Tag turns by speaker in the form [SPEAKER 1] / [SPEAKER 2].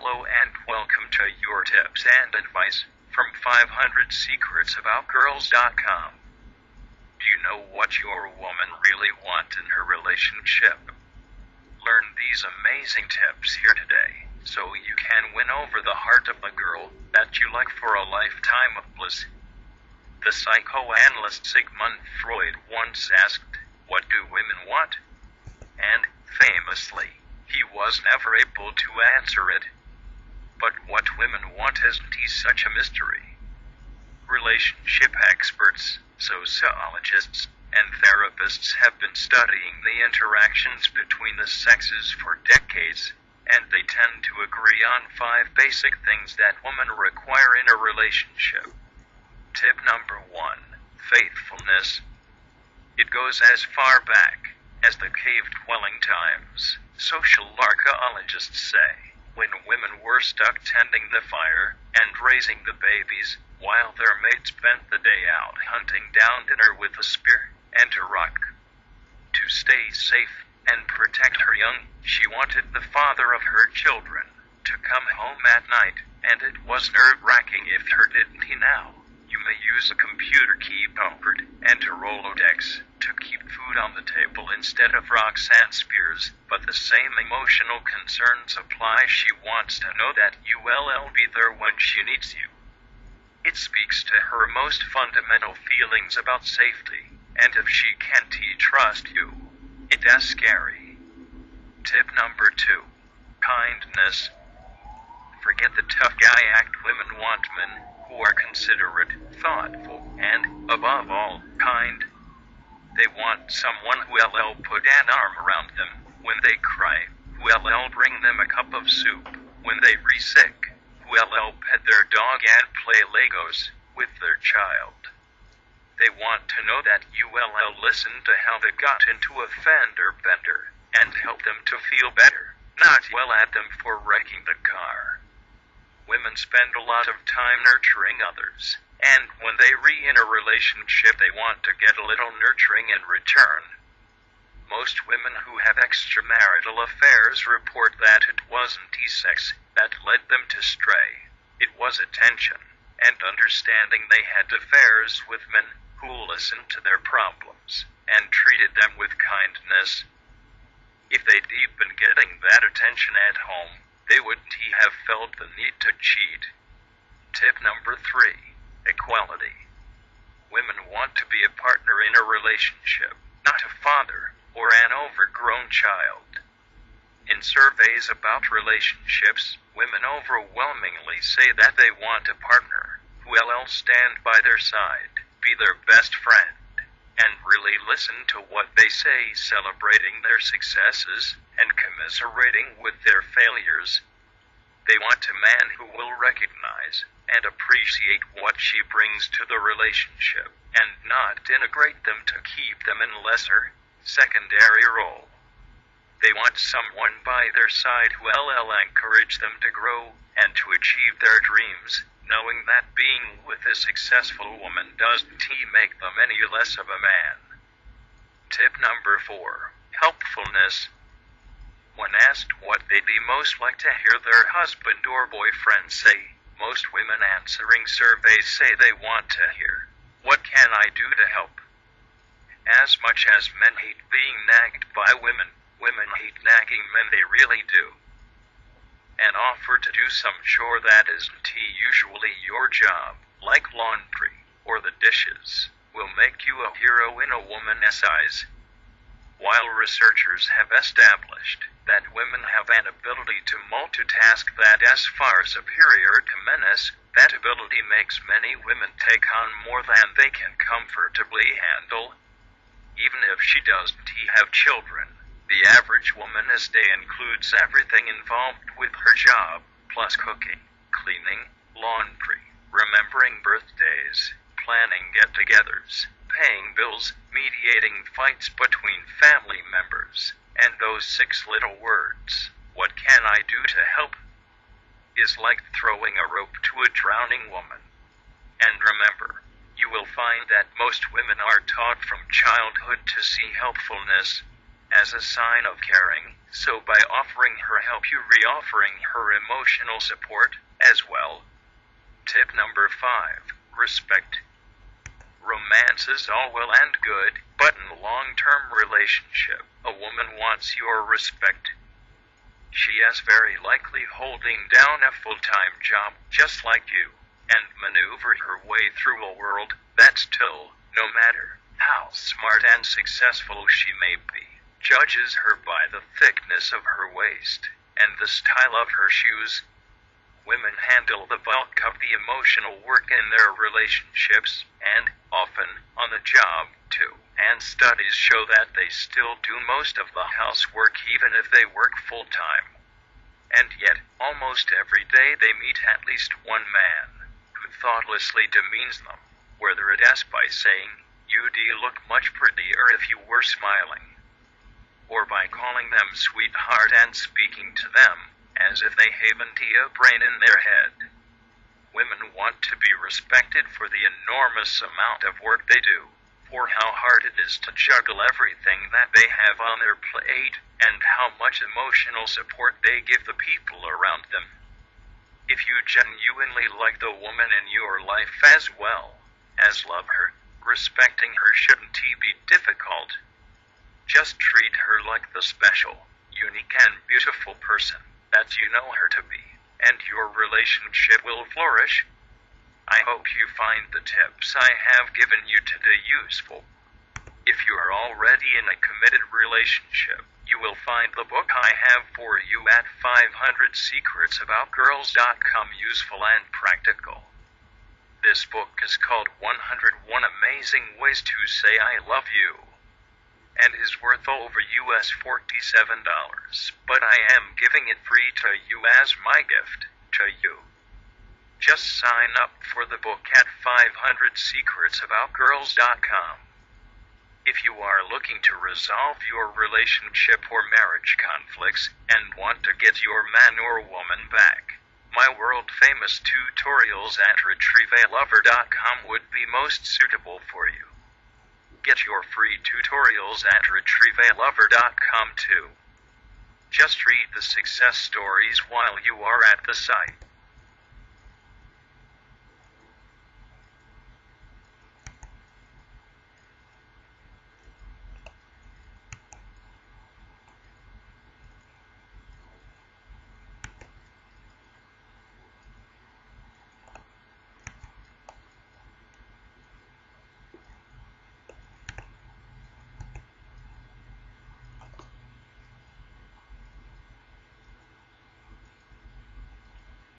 [SPEAKER 1] Hello and welcome to your tips and advice from 500 secretsabouTgirls.com. Do you know what your woman really wants in her relationship? Learn these amazing tips here today so you can win over the heart of the girl that you like for a lifetime of bliss. The psychoanalyst Sigmund Freud once asked, "What do women want?" And, famously, he was never able to answer it. But what women want isn't such a mystery. Relationship experts, sociologists, and therapists have been studying the interactions between the sexes for decades, and they tend to agree on 5 basic things that women require in a relationship. Tip number 1, faithfulness. It goes as far back as the cave-dwelling times. Social archaeologists say, when women were stuck tending the fire and raising the babies, while their mates spent the day out hunting down dinner with a spear and a rock. To stay safe and protect her young, she wanted the father of her children to come home at night, and it was nerve-wracking if her didn't he now. You may use a computer keyboard and a Rolodex to keep food on the table instead of rocks and spears, but the same emotional concerns apply. She wants to know that you'll be there when she needs you. It speaks to her most fundamental feelings about safety, and if she can't trust you, it's scary. Tip number 2, kindness. Forget the tough guy act. Women want men who are considerate, thoughtful, and, above all, kind. They want someone who'll put an arm around them when they cry, who'll bring them a cup of soup when they're sick, who'll pet their dog and play Legos with their child. They want to know that you'll listen to how they got into a fender bender and help them to feel better, not yell at them for wrecking the car. Women spend a lot of time nurturing others, and when they're in a relationship they want to get a little nurturing in return. Most women who have extramarital affairs report that it wasn't sex that led them to stray. It was attention and understanding. They had affairs with men who listened to their problems and treated them with kindness. If they'd been getting that attention at home, they wouldn't have felt the need to cheat. Tip number 3, equality. Women want to be a partner in a relationship, not a father or an overgrown child. In surveys about relationships, women overwhelmingly say that they want a partner who'll stand by their side, be their best friend, and really listen to what they say, celebrating their successes and commiserating with their failures. They want a man who will recognize and appreciate what she brings to the relationship, and not denigrate them to keep them in lesser, secondary role. They want someone by their side who'll encourage them to grow and to achieve their dreams, knowing that being with a successful woman doesn't make them any less of a man. Tip number 4, helpfulness. When asked what they'd be most like to hear their husband or boyfriend say, most women answering surveys say they want to hear, "What can I do to help?" As much as men hate being nagged by women, women hate nagging men. They really do. An offer to do some chore that isn't usually your job, like laundry or the dishes, will make you a hero in a woman's eyes. While researchers have established that women have an ability to multitask that is far superior to men's, that ability makes many women take on more than they can comfortably handle. Even if she doesn't have children, the average woman's day includes everything involved with her job, plus cooking, cleaning, laundry, remembering birthdays, planning get-togethers, paying bills, mediating fights between family members, and those 6 little words, "What can I do to help?" is like throwing a rope to a drowning woman. And remember, you will find that most women are taught from childhood to see helpfulness as a sign of caring, So by offering her help, you're re-offering her emotional support as well. Tip number 5. Respect. Romance is all well and good, but in a long-term relationship, a woman wants your respect. She is very likely holding down a full-time job just like you, and maneuver her way through a world that still, no matter how smart and successful she may be, judges her by the thickness of her waist and the style of her shoes. Women handle the bulk of the emotional work in their relationships, and often on the job too, and studies show that they still do most of the housework even if they work full-time. And yet, almost every day they meet at least one man who thoughtlessly demeans them, whether it is by saying, "You'd look much prettier if you were smiling," or by calling them sweetheart and speaking to them as if they haven't a brain in their head. Women want to be respected for the enormous amount of work they do, for how hard it is to juggle everything that they have on their plate, and how much emotional support they give the people around them. If you genuinely like the woman in your life as well as love her, respecting her shouldn't be difficult. Just treat her like the special, unique and beautiful person that you know her to be, and your relationship will flourish. I hope you find the tips I have given you today useful. If you are already in a committed relationship, you will find the book I have for you at 500secretsaboutgirls.com useful and practical. This book is called 101 Amazing Ways to Say I Love You, and is worth over $47, but I am giving it free to you as my gift to you. Just sign up for the book at 500secretsaboutgirls.com. If you are looking to resolve your relationship or marriage conflicts and want to get your man or woman back, my world-famous tutorials at retrievealover.com would be most suitable for you. Get your free tutorials at retrievealover.com too. Just read the success stories while you are at the site.